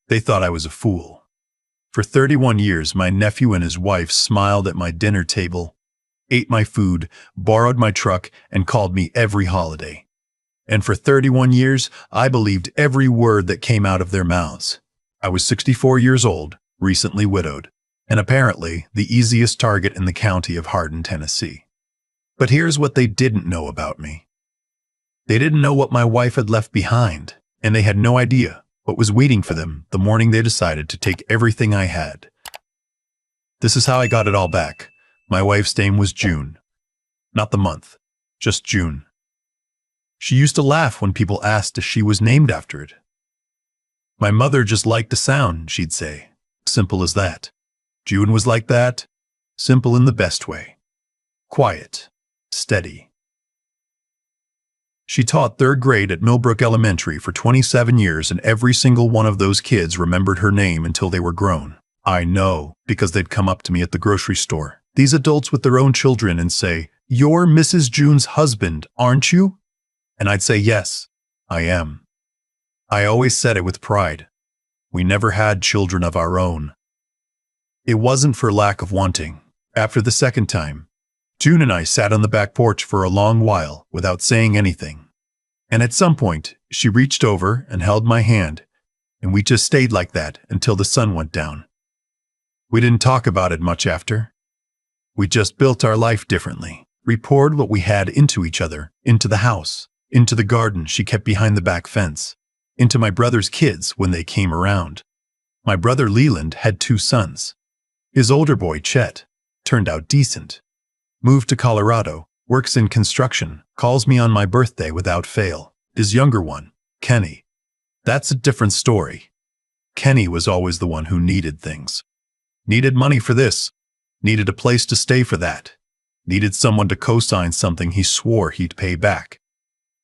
They thought I was a fool. For 31 years, my nephew and his wife smiled at my dinner table, ate my food, borrowed my truck, and called me every holiday. And for 31 years, I believed every word that came out of their mouths. I was 64 years old, recently widowed, and apparently the easiest target in the county of Hardin, Tennessee. But here's what they didn't know about me. They didn't know what my wife had left behind, and they had no idea what was waiting for them the morning they decided to take everything I had. This is how I got it all back. My wife's name was June. Not the month, just June. She used to laugh when people asked if she was named after it. My mother just liked the sound, she'd say. Simple as that. June was like that. Simple in the best way. Quiet. Steady. She taught third grade at Millbrook Elementary for 27 years, and every single one of those kids remembered her name until they were grown. I know, because they'd come up to me at the grocery store, these adults with their own children, and say, "You're Mrs. June's husband, aren't you?" And I'd say, "Yes, I am." I always said it with pride. We never had children of our own. It wasn't for lack of wanting. After the second time, June and I sat on the back porch for a long while without saying anything. And at some point, she reached over and held my hand, and we just stayed like that until the sun went down. We didn't talk about it much after. We just built our life differently. We poured what we had into each other, into the house, into the garden she kept behind the back fence, into my brother's kids when they came around. My brother Leland had 2 sons. His older boy, Chet, turned out decent. Moved to Colorado, works in construction, calls me on my birthday without fail. His younger one, Kenny. That's a different story. Kenny was always the one who needed things. Needed money for this. Needed a place to stay for that. Needed someone to co-sign something he swore he'd pay back.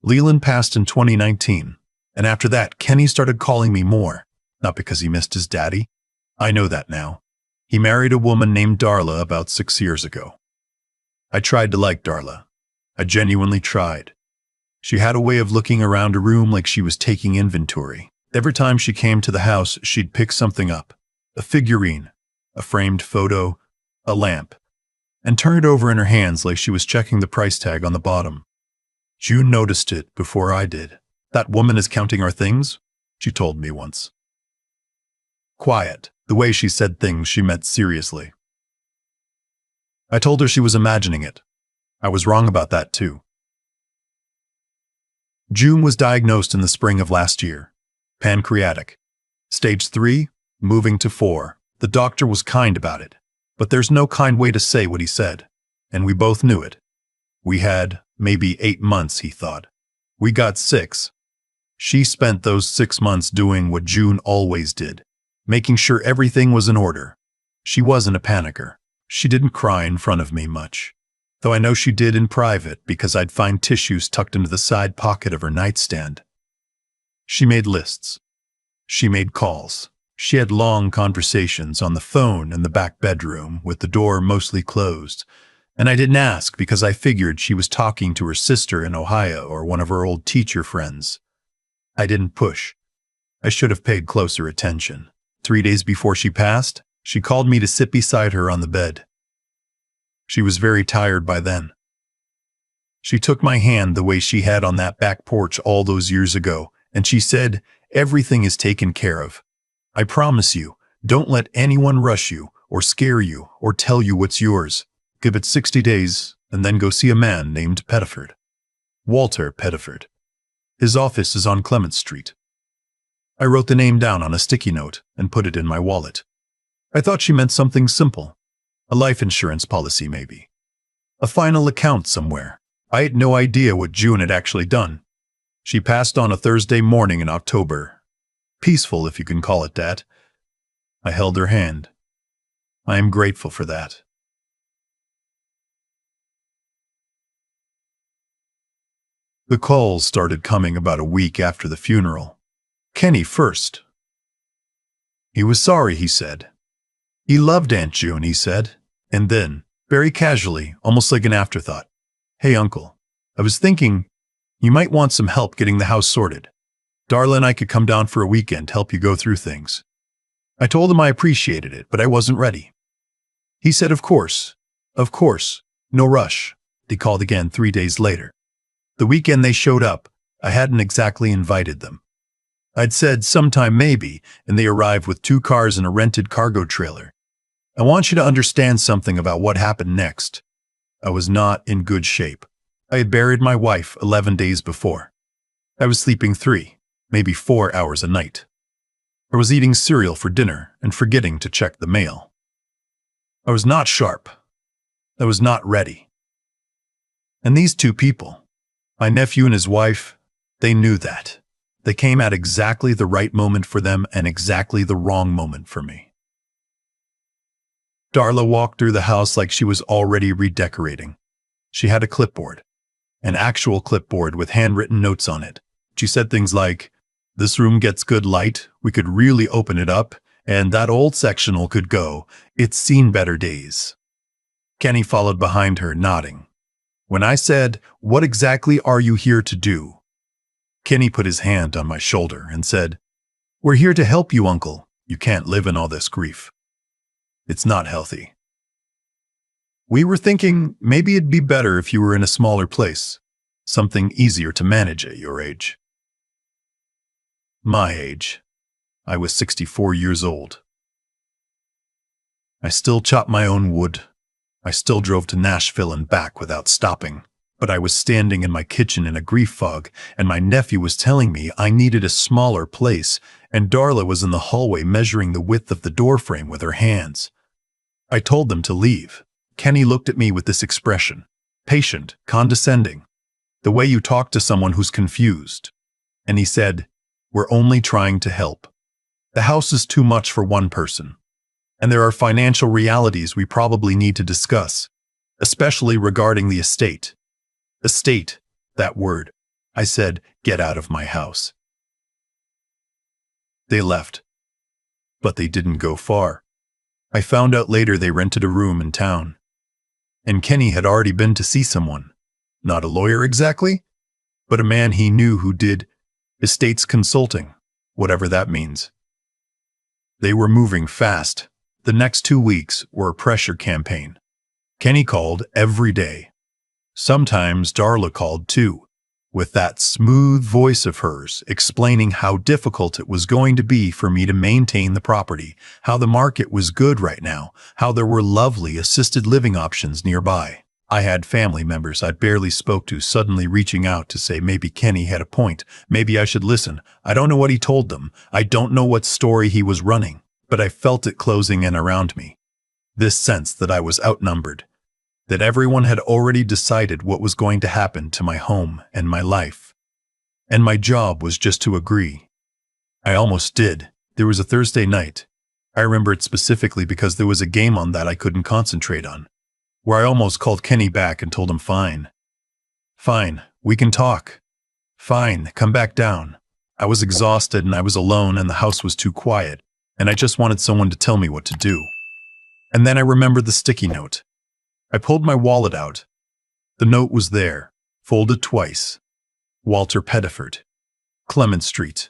Leland passed in 2019, and after that, Kenny started calling me more. Not because he missed his daddy. I know that now. He married a woman named Darla about 6 years ago. I tried to like Darla. I genuinely tried. She had a way of looking around a room like she was taking inventory. Every time she came to the house, she'd pick something up. A figurine, a framed photo, a lamp, and turn it over in her hands like she was checking the price tag on the bottom. June noticed it before I did. "That woman is counting our things," she told me once. Quiet. The way she said things she meant seriously. I told her she was imagining it. I was wrong about that too. June was diagnosed in the spring of last year. Pancreatic. Stage 3, moving to 4. The doctor was kind about it, but there's no kind way to say what he said, and we both knew it. We had maybe 8 months, he thought. We got 6. She spent those 6 months doing what June always did, making sure everything was in order. She wasn't a panicker. She didn't cry in front of me much, though I know she did in private because I'd find tissues tucked into the side pocket of her nightstand. She made lists. She made calls. She had long conversations on the phone in the back bedroom with the door mostly closed, and I didn't ask because I figured she was talking to her sister in Ohio or one of her old teacher friends. I didn't push. I should have paid closer attention. 3 days before she passed, she called me to sit beside her on the bed. She was very tired by then. She took my hand the way she had on that back porch all those years ago, and she said, "Everything is taken care of. I promise you, don't let anyone rush you or scare you or tell you what's yours. Give it 60 days and then go see a man named Pettiford. Walter Pettiford. His office is on Clement Street." I wrote the name down on a sticky note and put it in my wallet. I thought she meant something simple. A life insurance policy, maybe. A final account somewhere. I had no idea what June had actually done. She passed on a Thursday morning in October. Peaceful, if you can call it that. I held her hand. I am grateful for that. The calls started coming about a week after the funeral. Kenny first. He was sorry, he said. He loved Aunt June, he said. And then, very casually, almost like an afterthought, "Hey, Uncle, I was thinking you might want some help getting the house sorted. Darla and I could come down for a weekend, help you go through things. I told him I appreciated it, but I wasn't ready. He said, of course, no rush. They called again 3 days later. The weekend they showed up, I hadn't exactly invited them. I'd said sometime maybe, and they arrived with 2 cars and a rented cargo trailer. I want you to understand something about what happened next. I was not in good shape. I had buried my wife 11 days before. I was sleeping 3, maybe 4 hours a night. I was eating cereal for dinner and forgetting to check the mail. I was not sharp. I was not ready. And these 2 people, my nephew and his wife, they knew that. They came at exactly the right moment for them and exactly the wrong moment for me. Darla walked through the house like she was already redecorating. She had a clipboard, an actual clipboard with handwritten notes on it. She said things like, "This room gets good light, we could really open it up, and that old sectional could go. It's seen better days." Kenny followed behind her, nodding. When I said, "What exactly are you here to do?" Kenny put his hand on my shoulder and said, "We're here to help you, Uncle. You can't live in all this grief. It's not healthy. We were thinking maybe it'd be better if you were in a smaller place, something easier to manage at your age." My age. I was 64 years old. I still chopped my own wood. I still drove to Nashville and back without stopping. But I was standing in my kitchen in a grief fog, and my nephew was telling me I needed a smaller place, and Darla was in the hallway measuring the width of the doorframe with her hands. I told them to leave. Kenny looked at me with this expression, patient, condescending, the way you talk to someone who's confused. And he said, "We're only trying to help. The house is too much for one person. And there are financial realities we probably need to discuss, especially regarding the estate." Estate, that word. I said, "Get out of my house." They left. But they didn't go far. I found out later they rented a room in town. And Kenny had already been to see someone. Not a lawyer exactly, but a man he knew who did estates consulting, whatever that means. They were moving fast. The next 2 weeks were a pressure campaign. Kenny called every day. Sometimes Darla called too, with that smooth voice of hers explaining how difficult it was going to be for me to maintain the property, how the market was good right now, how there were lovely assisted living options nearby. I had family members I barely spoke to suddenly reaching out to say maybe Kenny had a point, maybe I should listen. I don't know what he told them. I don't know what story he was running, but I felt it closing in around me. This sense that I was outnumbered, that everyone had already decided what was going to happen to my home and my life. And my job was just to agree. I almost did. There was a Thursday night. I remember it specifically because there was a game on that I couldn't concentrate on, where I almost called Kenny back and told him, "Fine. Fine, we can talk. Fine, come back down." I was exhausted and I was alone and the house was too quiet, and I just wanted someone to tell me what to do. And then I remembered the sticky note. I pulled my wallet out. The note was there, folded twice. Walter Pettiford, Clement Street.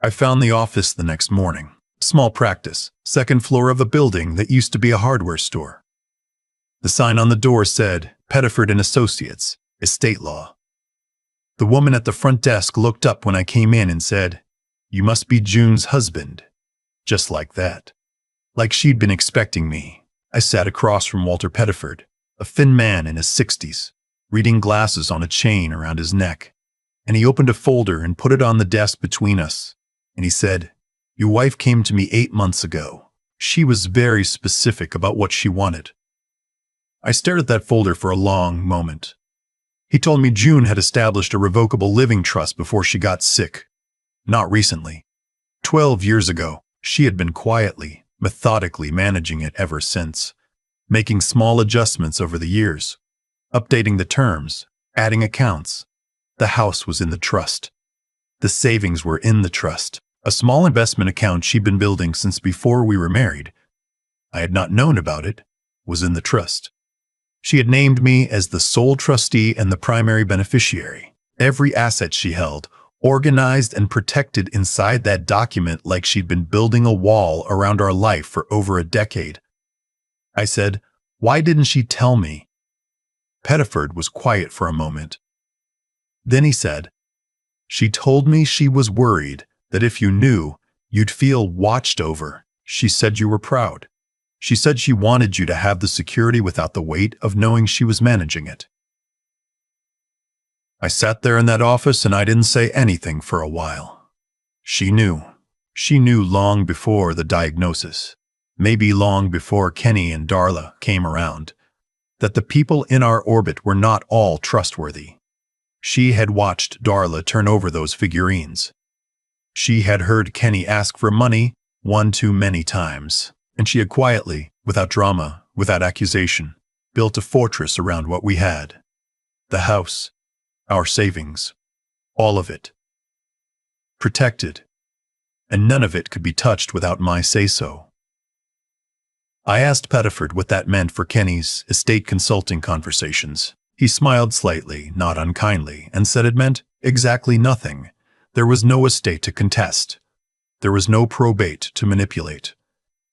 I found the office the next morning. Small practice, second floor of a building that used to be a hardware store. The sign on the door said, "Pettiford and Associates, Estate Law." The woman at the front desk looked up when I came in and said, "You must be June's husband." Just like that. Like she'd been expecting me. I sat across from Walter Pettiford, a thin man in his 60s, reading glasses on a chain around his neck. And he opened a folder and put it on the desk between us. And he said, "Your wife came to me 8 months ago. She was very specific about what she wanted." I stared at that folder for a long moment. He told me June had established a revocable living trust before she got sick. Not recently. 12 years ago, she had been quietly, methodically managing it ever since, making small adjustments over the years, updating the terms, adding accounts. The house was in the trust. The savings were in the trust. A small investment account she'd been building since before we were married, I had not known about it, was in the trust. She had named me as the sole trustee and the primary beneficiary. Every asset she held, organized and protected inside that document like she'd been building a wall around our life for over a decade. I said, "Why didn't she tell me?" Pettiford was quiet for a moment. Then he said, "She told me she was worried that if you knew, you'd feel watched over. She said you were proud. She said she wanted you to have the security without the weight of knowing she was managing it." I sat there in that office and I didn't say anything for a while. She knew. She knew long before the diagnosis, maybe long before Kenny and Darla came around, that the people in our orbit were not all trustworthy. She had watched Darla turn over those figurines. She had heard Kenny ask for money one too many times, and she had quietly, without drama, without accusation, built a fortress around what we had. The house, our savings, all of it. Protected, and none of it could be touched without my say-so. I asked Pettiford what that meant for Kenny's estate consulting conversations. He smiled slightly, not unkindly, and said it meant exactly nothing. There was no estate to contest. There was no probate to manipulate.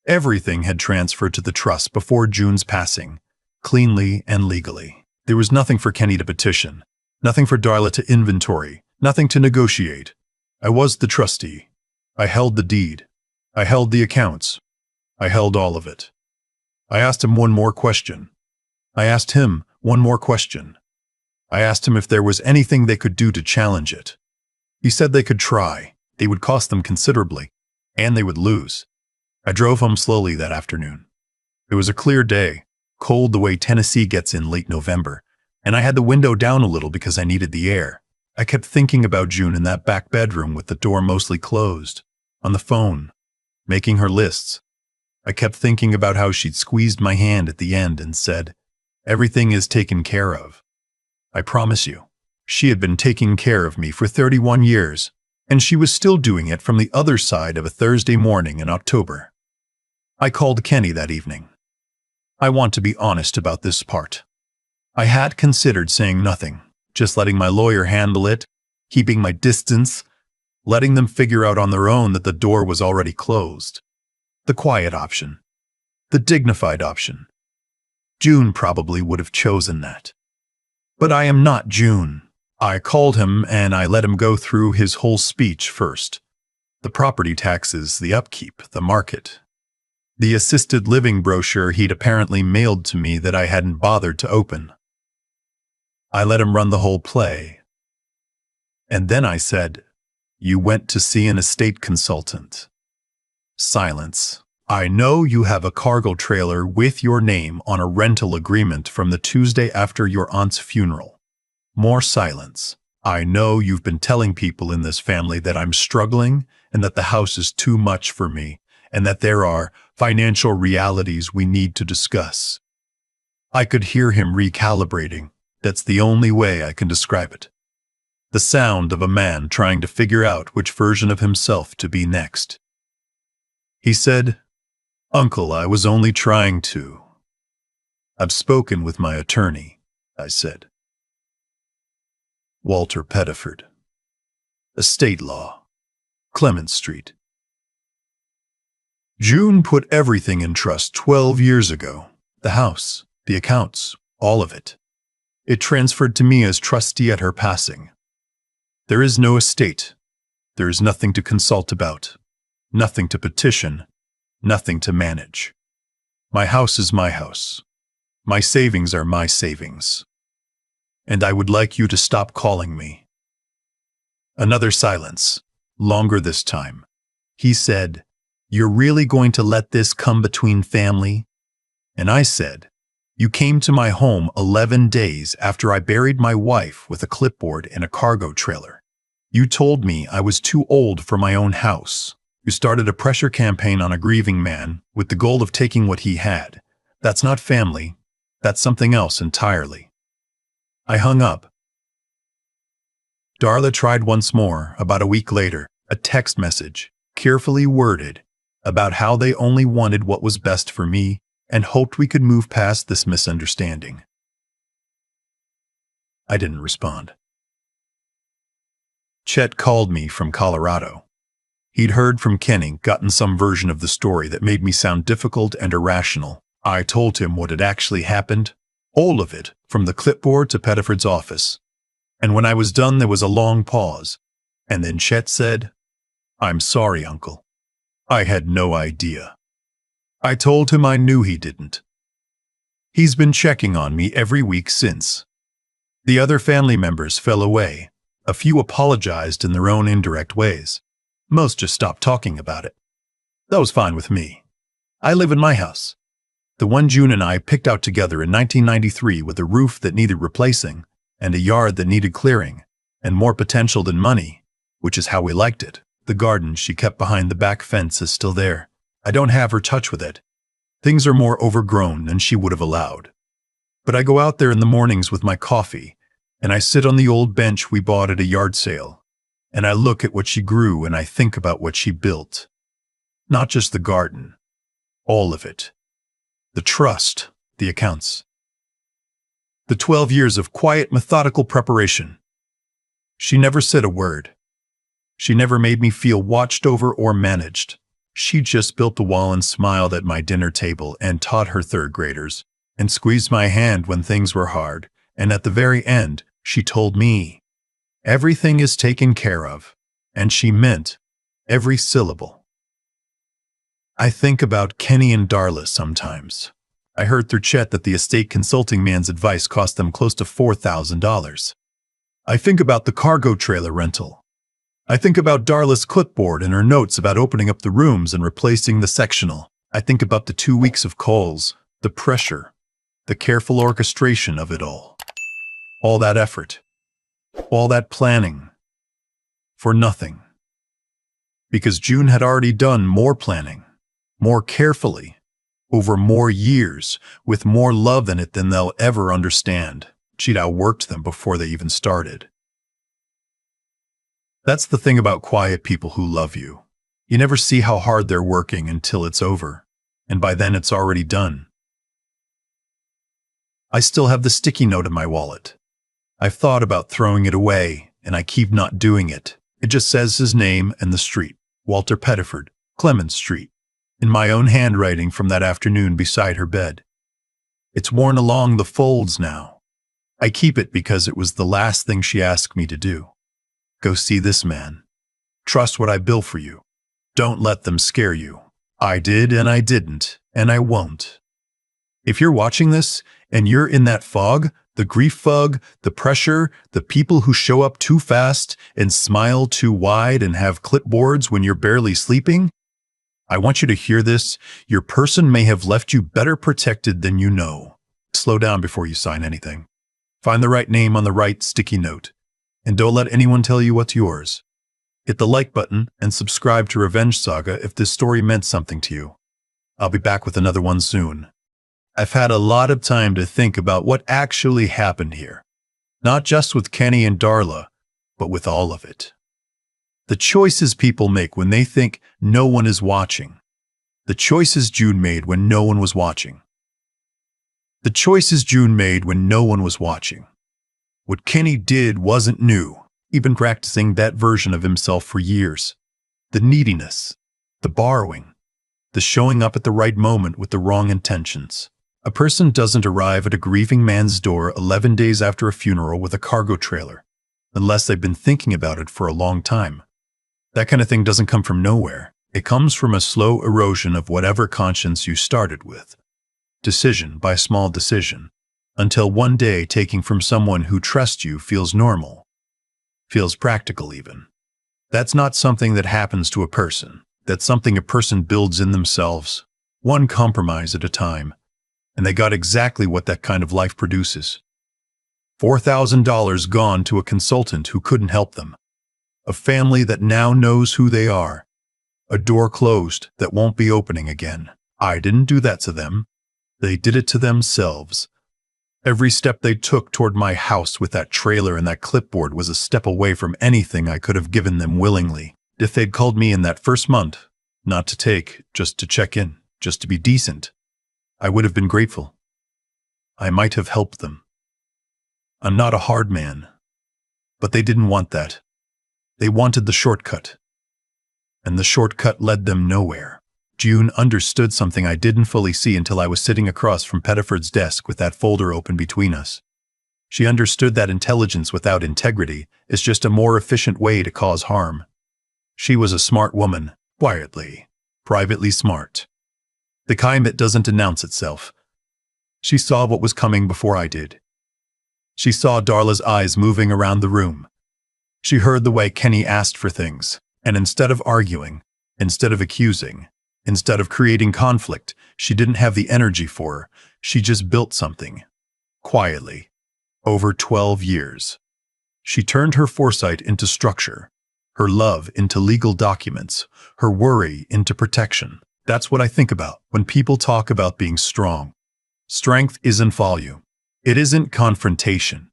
Everything had transferred to the trust before June's passing, cleanly and legally. There was nothing for Kenny to petition, nothing for Darla to inventory, nothing to negotiate. I was the trustee. I held the deed. I held the accounts. I held all of it. I asked him one more question. I asked him one more question. I asked him if there was anything they could do to challenge it. He said they could try. They would cost them considerably, and they would lose. I drove home slowly that afternoon. It was a clear day, cold the way Tennessee gets in late November, and I had the window down a little because I needed the air. I kept thinking about June in that back bedroom with the door mostly closed, on the phone, making her lists. I kept thinking about how she'd squeezed my hand at the end and said, "Everything is taken care of. I promise you." She had been taking care of me for 31 years, and she was still doing it from the other side of a Thursday morning in October. I called Kenny that evening. I want to be honest about this part. I had considered saying nothing, just letting my lawyer handle it, keeping my distance, letting them figure out on their own that the door was already closed. The quiet option. The dignified option. June probably would have chosen that. But I am not June. I called him and I let him go through his whole speech first. The property taxes, the upkeep, the market. The assisted living brochure he'd apparently mailed to me that I hadn't bothered to open. I let him run the whole play. And then I said, "You went to see an estate consultant." Silence. "I know you have a cargo trailer with your name on a rental agreement from the Tuesday after your aunt's funeral." More silence. "I know you've been telling people in this family that I'm struggling and that the house is too much for me and that there are financial realities we need to discuss." I could hear him recalibrating. That's the only way I can describe it. The sound of a man trying to figure out which version of himself to be next. He said, "Uncle, I was only trying to." "I've spoken with my attorney," I said. Walter Pettiford. Estate Law. Clement Street. June put everything in trust 12 years ago. The house, the accounts, all of it. It transferred to me as trustee at her passing. There is no estate. There is nothing to consult about, nothing to petition, nothing to manage. My house is my house. My savings are my savings. And I would like you to stop calling me. Another silence, longer this time. He said, "You're really going to let this come between family?" And I said, "You came to my home 11 days after I buried my wife with a clipboard in a cargo trailer. You told me I was too old for my own house. You started a pressure campaign on a grieving man with the goal of taking what he had. That's not family. That's something else entirely." I hung up. Darla tried once more, about a week later, a text message, carefully worded, about how they only wanted what was best for me and hoped we could move past this misunderstanding. I didn't respond. Chet called me from Colorado. He'd heard from Kenny, gotten some version of the story that made me sound difficult and irrational. I told him what had actually happened, all of it, from the clipboard to Pettiford's office. And when I was done, there was a long pause. And then Chet said, "I'm sorry, Uncle. I had no idea." I told him I knew he didn't. He's been checking on me every week since. The other family members fell away. A few apologized in their own indirect ways. Most just stopped talking about it. That was fine with me. I live in my house. The one June and I picked out together in 1993 with a roof that needed replacing, and a yard that needed clearing, and more potential than money, which is how we liked it. The garden she kept behind the back fence is still there. I don't have her touch with it. Things are more overgrown than she would have allowed. But I go out there in the mornings with my coffee, and I sit on the old bench we bought at a yard sale, and I look at what she grew and I think about what she built. Not just the garden. All of it. The trust, the accounts. The 12 years of quiet, methodical preparation. She never said a word. She never made me feel watched over or managed. She just built the wall and smiled at my dinner table and taught her third graders, and squeezed my hand when things were hard, and at the very end, she told me, "Everything is taken care of," and she meant every syllable. I think about Kenny and Darla sometimes. I heard through Chet that the estate consulting man's advice cost them close to $4,000. I think about the cargo trailer rental. I think about Darla's clipboard and her notes about opening up the rooms and replacing the sectional. I think about the 2 weeks of calls, the pressure, the careful orchestration of it all. All that effort, all that planning, for nothing. Because June had already done more planning, more carefully, over more years, with more love in it than they'll ever understand. She'd outworked them before they even started. That's the thing about quiet people who love you. You never see how hard they're working until it's over, and by then it's already done. I still have the sticky note in my wallet. I've thought about throwing it away, and I keep not doing it. It just says his name and the street, Walter Pettiford, Clemens Street, in my own handwriting from that afternoon beside her bed. It's worn along the folds now. I keep it because it was the last thing she asked me to do. Go see this man. Trust what I bill for you. Don't let them scare you. I did and I didn't, and I won't. If you're watching this and you're in that fog, the grief fog, the pressure, the people who show up too fast and smile too wide and have clipboards when you're barely sleeping, I want you to hear this. Your person may have left you better protected than you know. Slow down before you sign anything. Find the right name on the right sticky note. And don't let anyone tell you what's yours. Hit the like button and subscribe to Revenge Saga if this story meant something to you. I'll be back with another one soon. I've had a lot of time to think about what actually happened here. Not just with Kenny and Darla, but with all of it. The choices people make when they think no one is watching. The choices June made when no one was watching. The choices June made when no one was watching. What Kenny did wasn't new. He'd been practicing that version of himself for years. The neediness, the borrowing, the showing up at the right moment with the wrong intentions. A person doesn't arrive at a grieving man's door 11 days after a funeral with a cargo trailer, unless they've been thinking about it for a long time. That kind of thing doesn't come from nowhere. It comes from a slow erosion of whatever conscience you started with. Decision by small decision, until one day taking from someone who trusts you feels normal, feels practical even. That's not something that happens to a person. That's something a person builds in themselves, one compromise at a time. And they got exactly what that kind of life produces. $4,000 gone to a consultant who couldn't help them. A family that now knows who they are. A door closed that won't be opening again. I didn't do that to them. They did it to themselves. Every step they took toward my house with that trailer and that clipboard was a step away from anything I could have given them willingly. If they'd called me in that first month, not to take, just to check in, just to be decent, I would have been grateful. I might have helped them. I'm not a hard man, but they didn't want that. They wanted the shortcut, and the shortcut led them nowhere. June understood something I didn't fully see until I was sitting across from Pettiford's desk with that folder open between us. She understood that intelligence without integrity is just a more efficient way to cause harm. She was a smart woman, quietly, privately smart. The kind that doesn't announce itself. She saw what was coming before I did. She saw Darla's eyes moving around the room. She heard the way Kenny asked for things, and instead of arguing, instead of accusing, instead of creating conflict, she didn't have the energy for her. She just built something. Quietly. Over 12 years. She turned her foresight into structure, her love into legal documents, her worry into protection. That's what I think about when people talk about being strong. Strength isn't volume. It isn't confrontation.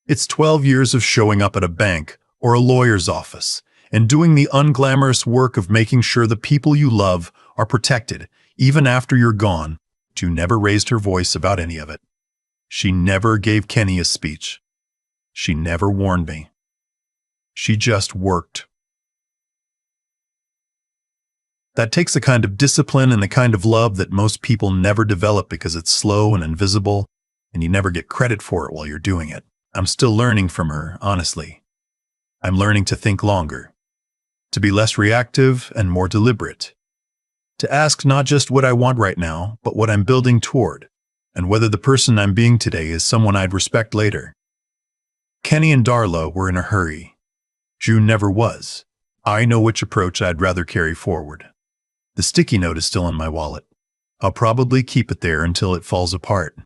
It's 12 years of showing up at a bank or a lawyer's office and doing the unglamorous work of making sure the people you love are protected, even after you're gone. She never raised her voice about any of it. She never gave Kenny a speech. She never warned me. She just worked. That takes a kind of discipline and a kind of love that most people never develop because it's slow and invisible, and you never get credit for it while you're doing it. I'm still learning from her, honestly. I'm learning to think longer, to be less reactive and more deliberate, to ask not just what I want right now, but what I'm building toward, and whether the person I'm being today is someone I'd respect later. Kenny and Darla were in a hurry. June never was. I know which approach I'd rather carry forward. The sticky note is still in my wallet. I'll probably keep it there until it falls apart.